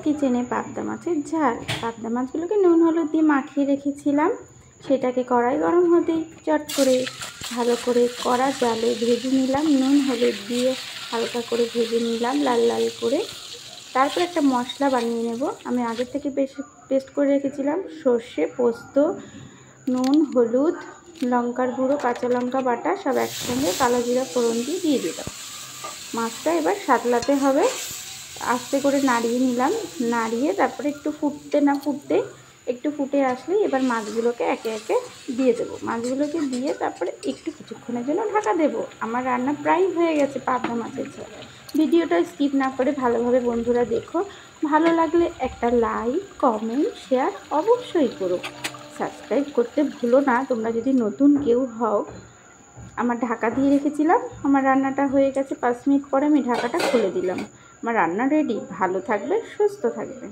কিচেনে পাবদা মাছের ঝাল। পাবদা মাছগুলোকে নুন হলুদ দিয়ে মাখিয়ে রেখেছিলাম। সেটাকে কড়াই গরম হতেই চট করে ভালো করে কড়া জালে ভেজে নিলাম। নুন হলুদ দিয়ে হালকা করে ভেজে নিলাম লাল লাল করে। তারপর একটা মশলা বানিয়ে নেব। আমি আগে থেকে পেস্ট করে রেখেছিলাম সর্ষে, পোস্ত, নুন, হলুদ, লঙ্কার গুঁড়ো, কাঁচা লঙ্কা বাটা সব একসঙ্গে কালো জিরা ফোড়ন দিয়ে দিলাম। মাছটা এবার সাতলাতে হবে। আস্তে করে নাড়িয়ে নিলাম। নাড়িয়ে তারপরে একটু একটু ফুটে আসলেই এবার মাছগুলোকে একে একে দিয়ে দেবো। মাছগুলোকে দিয়ে তারপরে একটু কিছুক্ষণের জন্য ঢাকা দেবো। আমার রান্না প্রায় হয়ে গেছে পাবদা মাছের ঝাল। ভিডিওটা স্কিপ না করে ভালোভাবে বন্ধুরা দেখো। ভালো লাগলে একটা লাইক, কমেন্ট, শেয়ার অবশ্যই করো। সাবস্ক্রাইব করতে ভুলো না তোমরা যদি নতুন কেউ হও। আমার ঢাকা দিয়ে রেখেছিলাম। আমার রান্নাটা হয়ে গেছে। 5 মিনিট পরে আমি ঢাকাটা খুলে দিলাম। আমার রান্না রেডি। ভালো থাকবে, সুস্থ থাকবে।